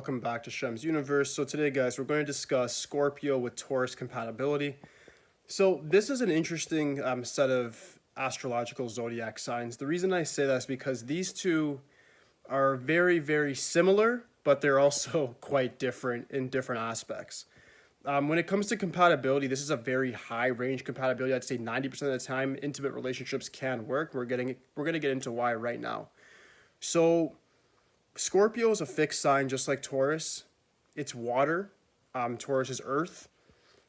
welcome back to Shemsuniverse. So today, guys, we're going to discuss Scorpio with Taurus compatibility. So this is an interesting set of astrological zodiac signs. The reason I say that is because these two are very, very similar, but they're also quite different in different aspects. When it comes to compatibility, this is a very high range compatibility. I'd say 90% of the time, intimate relationships can work. We're going to get into why right now. So Scorpio is a fixed sign just like Taurus. It's water. Taurus is earth.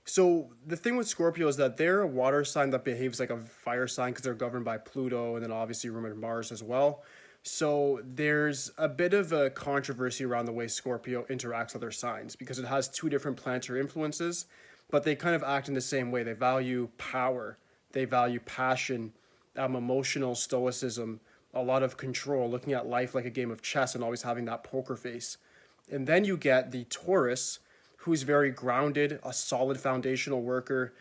So the thing with Scorpio is that they're a water sign that behaves like a fire sign because they're governed by Pluto and then obviously rumored Mars as well. So there's a bit of a controversy around the way Scorpio interacts with other signs because it has two different planetary influences, but they kind of act in the same way. They value power. They value passion, emotional stoicism, a lot of control, looking at life like a game of chess and always having that poker face. And then you get the Taurus, who's very grounded, a solid foundational worker,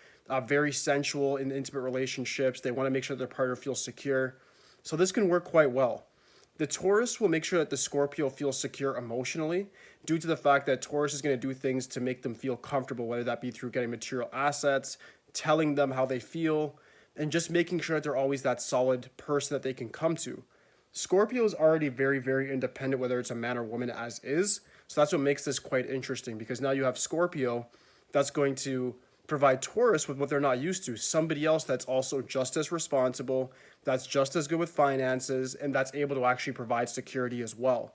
very sensual in intimate relationships. They want to make sure their partner feels secure. So this can work quite well. The Taurus will make sure that the Scorpio feels secure emotionally due to the fact that Taurus is going to do things to make them feel comfortable, whether that be through getting material assets, telling them how they feel, and just making sure that they're always that solid person that they can come to. Scorpio is already very, very independent, whether it's a man or woman as is. So that's what makes this quite interesting because now you have Scorpio that's going to provide Taurus with what they're not used to. Somebody else that's also just as responsible, that's just as good with finances, and that's able to actually provide security as well.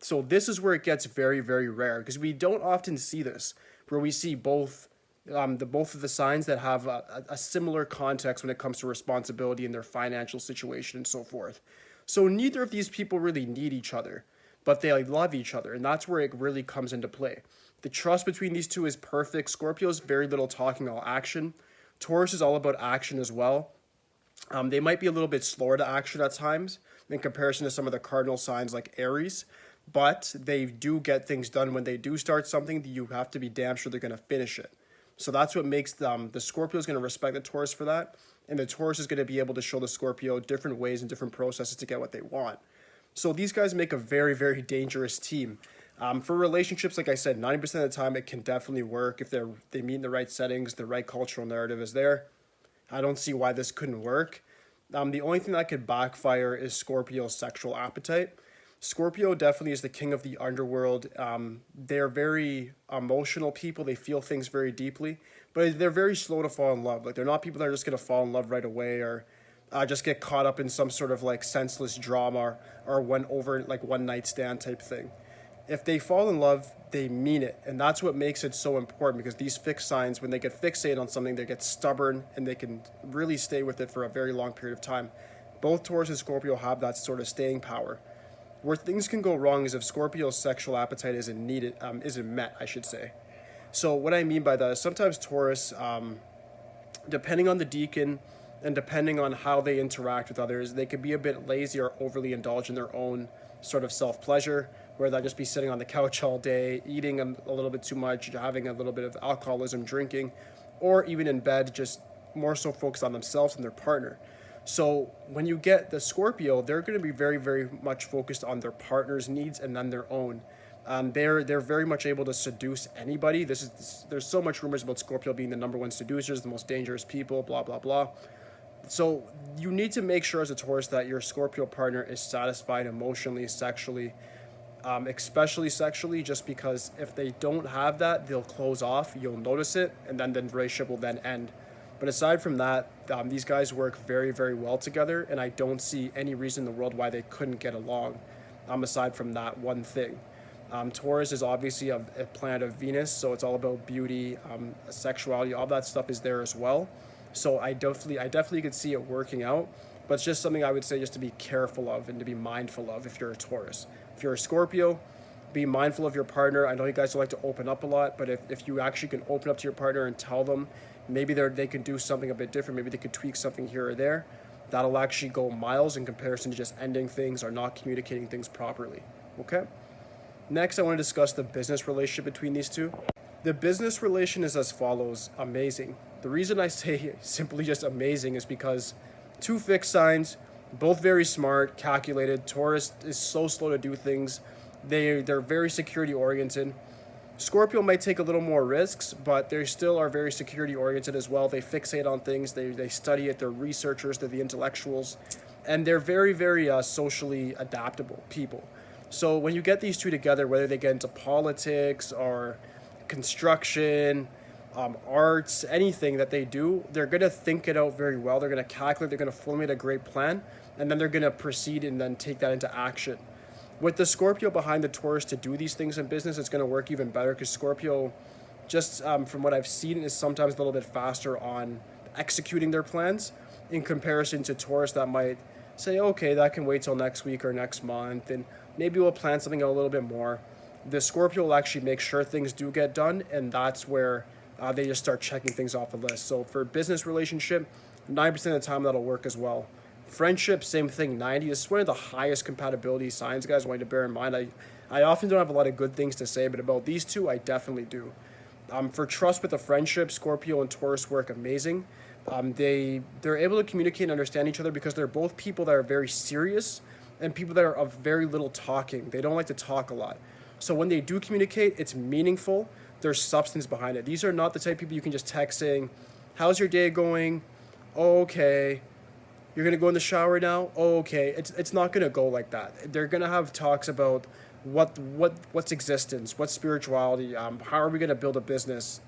So this is where it gets very, very rare because we don't often see this, where we see both both of the signs that have a similar context when it comes to responsibility in their financial situation and so forth. So neither of these people really need each other, but they love each other, and that's where it really comes into play. The trust between these two is perfect. Scorpio's very little talking, all action. Taurus is all about action as well. They might be a little bit slower to action at times in comparison to some of the cardinal signs like Aries, but they do get things done. When they do start something, you have to be damn sure they're going to finish it. So that's what makes the Scorpio is going to respect the Taurus for that. And the Taurus is going to be able to show the Scorpio different ways and different processes to get what they want. So these guys make a very, very dangerous team. For relationships, like I said, 90% of the time it can definitely work if they meet in the right settings, the right cultural narrative is there. I don't see why this couldn't work. The only thing that could backfire is Scorpio's sexual appetite. Scorpio definitely is the king of the underworld. They're very emotional people. They feel things very deeply, but they're very slow to fall in love. Like they're not people that are just going to fall in love right away or just get caught up in some sort of like senseless drama or one night stand type thing. If they fall in love, they mean it. And that's what makes it so important because these fixed signs, when they get fixated on something, they get stubborn and they can really stay with it for a very long period of time. Both Taurus and Scorpio have that sort of staying power. Where things can go wrong is if Scorpio's sexual appetite isn't met, I should say. So what I mean by that is sometimes Taurus, depending on the deacon and depending on how they interact with others, they could be a bit lazy or overly indulge in their own sort of self-pleasure, where they'll just be sitting on the couch all day, eating a little bit too much, having a little bit of alcoholism, drinking, or even in bed, just more so focused on themselves and their partner. So when you get the Scorpio, they're going to be very, very much focused on their partner's needs and then their own. They're very much able to seduce anybody. There's so much rumors about Scorpio being the number one seducers, the most dangerous people, blah, blah, blah. So you need to make sure as a Taurus that your Scorpio partner is satisfied emotionally, sexually, especially sexually, just because if they don't have that, they'll close off, you'll notice it, and then the relationship will then end. But aside from that, these guys work very, very well together, and I don't see any reason in the world why they couldn't get along, aside from that one thing. Taurus is obviously a planet of Venus, so it's all about beauty, sexuality, all that stuff is there as well. So I definitely could see it working out, but it's just something I would say just to be careful of and to be mindful of if you're a Taurus. If you're a Scorpio, be mindful of your partner. I know you guys don't like to open up a lot, but if you actually can open up to your partner and tell them, maybe they can do something a bit different, maybe they could tweak something here or there, that'll actually go miles in comparison to just ending things or not communicating things properly, okay? Next, I want to discuss the business relationship between these two. The business relation is as follows: amazing. The reason I say simply just amazing is because two fixed signs, both very smart, calculated. Taurus is so slow to do things. They're very security oriented. Scorpio might take a little more risks, but they still are very security oriented as well. They fixate on things, they study it, they're researchers, they're the intellectuals, and they're very, very socially adaptable people. So when you get these two together, whether they get into politics or construction, arts, anything that they do, they're going to think it out very well. They're going to calculate, they're going to formulate a great plan, and then they're going to proceed and then take that into action. With the Scorpio behind the Taurus to do these things in business, it's going to work even better because Scorpio, just from what I've seen, is sometimes a little bit faster on executing their plans in comparison to Taurus that might say, okay, that can wait till next week or next month, and maybe we'll plan something a little bit more. The Scorpio will actually make sure things do get done, and that's where they just start checking things off the list. So for business relationship, 90% of the time that'll work as well. Friendship, same thing, 90. This is one of the highest compatibility signs, guys. I want you to bear in mind. I often don't have a lot of good things to say, but about these two, I definitely do. For trust with a friendship, Scorpio and Taurus work amazing. They're able to communicate and understand each other because they're both people that are very serious and people that are of very little talking. They don't like to talk a lot. So when they do communicate, it's meaningful. There's substance behind it. These are not the type of people you can just text saying, how's your day going? Oh, okay. You're going to go in the shower now? Oh, okay. It's not going to go like that. They're going to have talks about what's existence, what's spirituality, how are we going to build a business.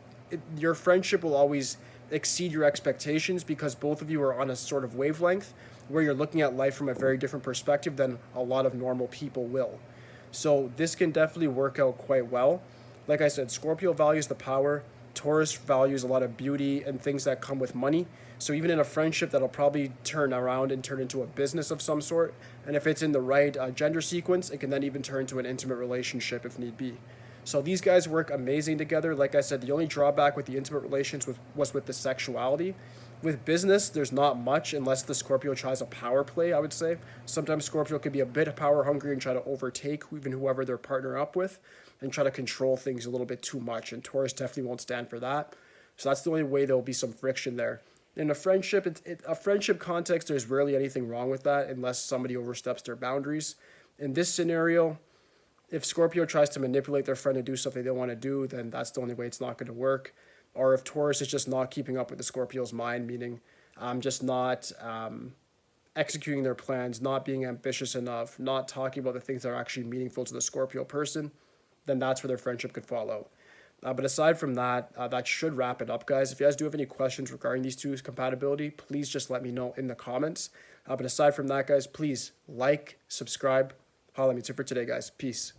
Your friendship will always exceed your expectations because both of you are on a sort of wavelength where you're looking at life from a very different perspective than a lot of normal people will. So this can definitely work out quite well. Like I said, Scorpio values the power. Taurus values a lot of beauty and things that come with money. So even in a friendship, that'll probably turn around and turn into a business of some sort. And if it's in the right gender sequence, it can then even turn into an intimate relationship if need be. So these guys work amazing together. Like I said, the only drawback with the intimate relations was with the sexuality. With business, there's not much unless the Scorpio tries a power play, I would say. Sometimes Scorpio can be a bit power hungry and try to overtake even whoever they're partnering up with and try to control things a little bit too much. And Taurus definitely won't stand for that. So that's the only way there'll be some friction there. In a friendship, a friendship context, there's rarely anything wrong with that unless somebody oversteps their boundaries. In this scenario, if Scorpio tries to manipulate their friend to do something they don't want to do, then that's the only way it's not going to work. Or if Taurus is just not keeping up with the Scorpio's mind, meaning just not executing their plans, not being ambitious enough, not talking about the things that are actually meaningful to the Scorpio person, then that's where their friendship could fall out. But aside from that, that should wrap it up, guys. If you guys do have any questions regarding these two's compatibility, please just let me know in the comments. But aside from that, guys, please like, subscribe. Holla at me. That's it for today, guys. Peace.